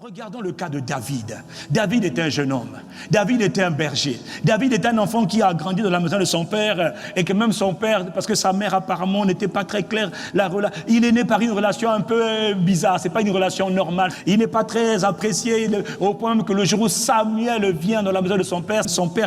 Regardons le cas de David. David était un jeune homme. David était un berger. David était un enfant qui a grandi dans la maison de son père et que même son père, parce que sa mère apparemment n'était pas très claire, il est né par une relation un peu bizarre. C'est pas une relation normale. Il n'est pas très apprécié au point que le jour où Samuel vient dans la maison de son père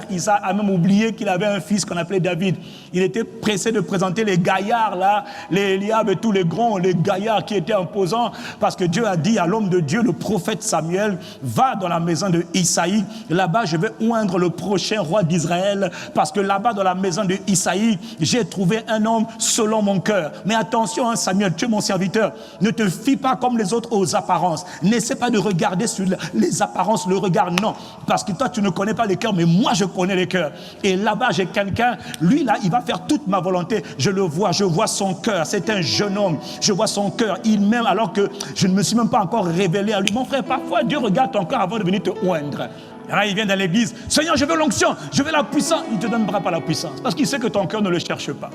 Isaac a même oublié qu'il avait un fils qu'on appelait David. Il était pressé de présenter les gaillards là, les Eliab et tous les grands, les gaillards qui étaient imposants, parce que Dieu a dit à l'homme de Dieu, le prophète Samuel, va dans la maison de Isaïe, là-bas je vais oindre le prochain roi d'Israël, parce que là-bas dans la maison de Isaïe, j'ai trouvé un homme selon mon cœur. Mais attention Samuel, tu es mon serviteur, ne te fie pas comme les autres aux apparences, n'essaie pas de regarder sur les apparences, le regard, non, parce que toi tu ne connais pas les cœurs, mais moi je connais les cœurs, et là-bas j'ai quelqu'un, lui là, il va faire toute ma volonté, je le vois, je vois son cœur, c'est un jeune homme, je vois son cœur, il m'aime alors que je ne me suis même pas encore révélé à lui. Mon frère, parfois Dieu regarde ton cœur avant de venir te oindre. Là, il vient dans l'église, Seigneur, je veux l'onction, je veux la puissance. Il ne te donnera pas la puissance parce qu'il sait que ton cœur ne le cherche pas.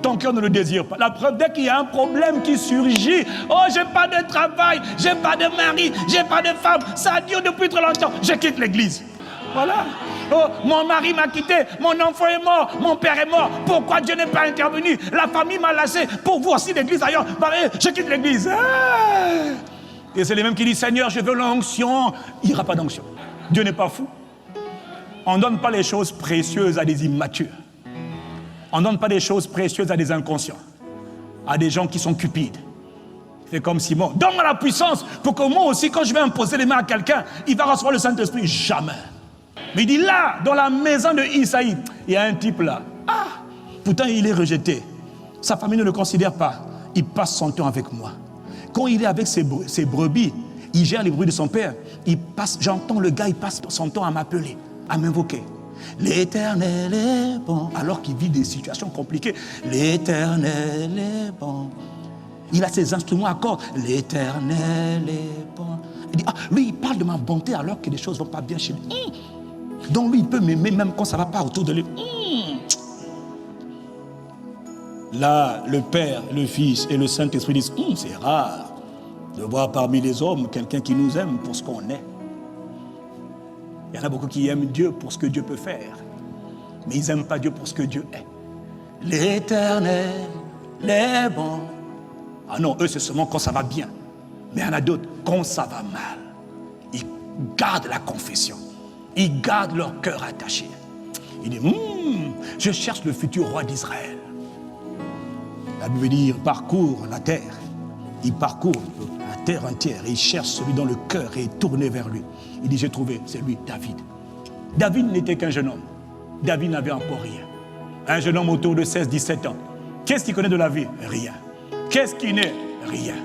Ton cœur ne le désire pas. La preuve, dès qu'il y a un problème qui surgit, oh, j'ai pas de travail, j'ai pas de mari, j'ai pas de femme, ça dure depuis trop longtemps, je quitte l'église. Voilà. Oh, mon mari m'a quitté, mon enfant est mort, mon père est mort. Pourquoi Dieu n'est pas intervenu? La famille m'a laissé. Pour vous aussi l'église ailleurs. Je quitte l'église. Et c'est les mêmes qui disent, Seigneur, je veux l'onction. Il n'y aura pas d'onction. Dieu n'est pas fou. On ne donne pas les choses précieuses à des immatures. On ne donne pas des choses précieuses à des inconscients, à des gens qui sont cupides. C'est comme Simon. Donne-moi la puissance pour que moi aussi, quand je vais imposer les mains à quelqu'un, il va recevoir le Saint-Esprit. Jamais. Mais il dit là, dans la maison de Isaïe, il y a un type là. Ah, pourtant il est rejeté. Sa famille ne le considère pas. Il passe son temps avec moi. Quand il est avec ses brebis, il gère les bruits de son père. J'entends le gars, il passe son temps à m'appeler, à m'invoquer. L'Éternel est bon. Alors qu'il vit des situations compliquées. L'Éternel est bon. Il a ses instruments à cordes. L'Éternel est bon. Il dit, lui, il parle de ma bonté alors que les choses ne vont pas bien chez lui. Donc lui, il peut m'aimer même quand ça ne va pas autour de lui. Là, le Père, le Fils et le Saint-Esprit disent, c'est rare de voir parmi les hommes quelqu'un qui nous aime pour ce qu'on est. Il y en a beaucoup qui aiment Dieu pour ce que Dieu peut faire, mais ils n'aiment pas Dieu pour ce que Dieu est. L'Éternel est bon. Ah non, eux, c'est seulement quand ça va bien. Mais il y en a d'autres, quand ça va mal, ils gardent la confession. Ils gardent leur cœur attaché. Ils disent, je cherche le futur roi d'Israël. La Bible dit, il parcourt la terre. Il parcourt la terre entière. Et il cherche celui dont le cœur est tourné vers lui. Il dit, j'ai trouvé, c'est lui, David. David n'était qu'un jeune homme. David n'avait encore rien. Un jeune homme autour de 16-17 ans. Qu'est-ce qu'il connaît de la vie? Rien. Qu'est-ce qu'il n'est? Rien.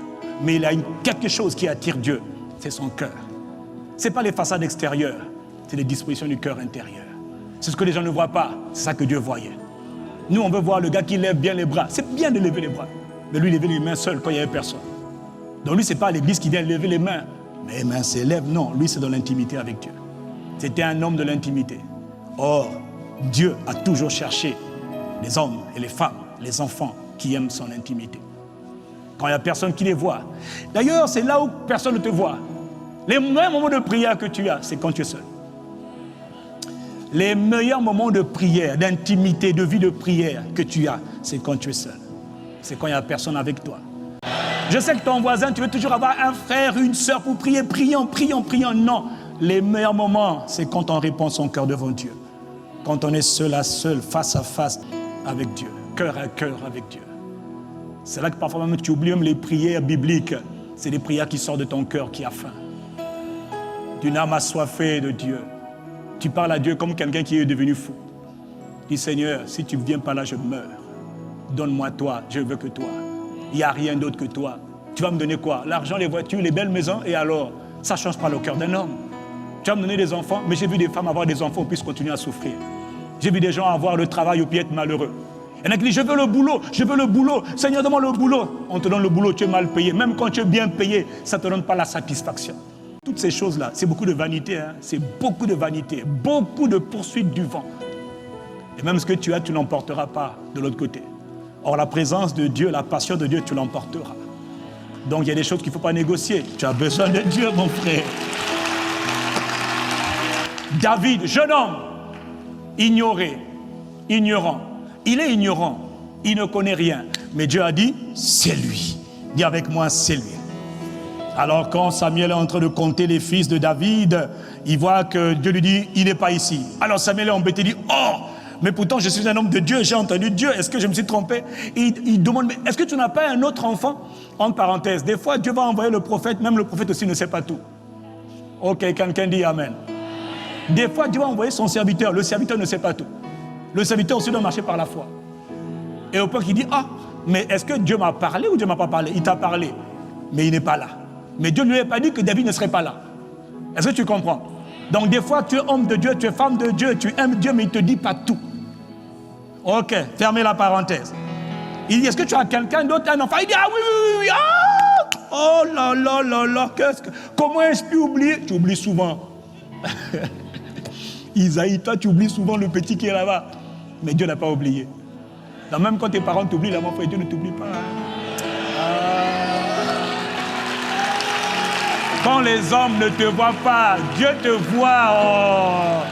Mais il a quelque chose qui attire Dieu. C'est son cœur. Ce n'est pas les façades extérieures. C'est les dispositions du cœur intérieur. C'est ce que les gens ne voient pas. C'est ça que Dieu voyait. Nous, on veut voir le gars qui lève bien les bras. C'est bien de lever les bras. Mais lui, il levait les mains seul quand il n'y avait personne. Donc lui, ce n'est pas l'église qui vient lever les mains. Mais les mains s'élèvent. Non, lui, c'est dans l'intimité avec Dieu. C'était un homme de l'intimité. Or, Dieu a toujours cherché les hommes et les femmes, les enfants qui aiment son intimité. Quand il n'y a personne qui les voit. D'ailleurs, c'est là où personne ne te voit. Les meilleurs moments de prière que tu as, c'est quand tu es seul. Les meilleurs moments de prière, d'intimité, de vie de prière que tu as, c'est quand tu es seul. C'est quand il n'y a personne avec toi. Je sais que ton voisin, tu veux toujours avoir un frère, une soeur pour prier. Prions. Non. Les meilleurs moments, c'est quand on répand son cœur devant Dieu. Quand on est seul à seul, face à face avec Dieu. Cœur à cœur avec Dieu. C'est là que parfois même tu oublies même les prières bibliques. C'est des prières qui sortent de ton cœur qui a faim. D'une âme assoiffée de Dieu. Tu parles à Dieu comme quelqu'un qui est devenu fou. Dis, Seigneur, si tu ne viens pas là, je meurs. Donne-moi toi, je veux que toi. Il n'y a rien d'autre que toi. Tu vas me donner quoi? L'argent, les voitures, les belles maisons, et alors? Ça ne change pas le cœur d'un homme. Tu vas me donner des enfants, mais j'ai vu des femmes avoir des enfants puis continuer à souffrir. J'ai vu des gens avoir le travail puis être malheureux. Il y en a qui disent, je veux le boulot. Seigneur, donne-moi le boulot. On te donne le boulot, tu es mal payé. Même quand tu es bien payé, ça ne te donne pas la satisfaction. Toutes ces choses-là, c'est beaucoup de vanité. C'est beaucoup de vanité, beaucoup de poursuite du vent. Et même ce que tu as, tu n'emporteras pas de l'autre côté. Or, la présence de Dieu, la passion de Dieu, tu l'emporteras. Donc, il y a des choses qu'il ne faut pas négocier. Tu as besoin de Dieu, mon frère. David, jeune homme, ignoré, ignorant. Il est ignorant, il ne connaît rien. Mais Dieu a dit, c'est lui. Dis avec moi, c'est lui. Alors quand Samuel est en train de compter les fils de David, il voit que Dieu lui dit, il n'est pas ici. Alors Samuel est embêté, il dit, oh, mais pourtant je suis un homme de Dieu, j'ai entendu Dieu, est-ce que je me suis trompé? Il demande, mais est-ce que tu n'as pas un autre enfant? En parenthèse, des fois Dieu va envoyer le prophète, même le prophète aussi ne sait pas tout. Ok, quelqu'un dit Amen. Des fois Dieu va envoyer son serviteur, le serviteur ne sait pas tout. Le serviteur aussi doit marcher par la foi. Et au point qu'il dit, ah, mais est-ce que Dieu m'a parlé ou Dieu ne m'a pas parlé? Il t'a parlé, mais il n'est pas là. Mais Dieu ne lui a pas dit que David ne serait pas là. Est-ce que tu comprends? Donc des fois, tu es homme de Dieu, tu es femme de Dieu, tu aimes Dieu, mais il ne te dit pas tout. Ok, fermez la parenthèse. Il dit, est-ce que tu as quelqu'un d'autre, un enfant? Il dit, ah oui, oui, oui, ah! Oh là là là là, comment est-ce que tu oublies? Tu oublies souvent. Isaïe, toi, tu oublies souvent le petit qui est là-bas. Mais Dieu n'a pas oublié. Donc même quand tes parents t'oublient, là, mon frère, Dieu ne t'oublie pas. Quand les hommes ne te voient pas, Dieu te voit. Oh.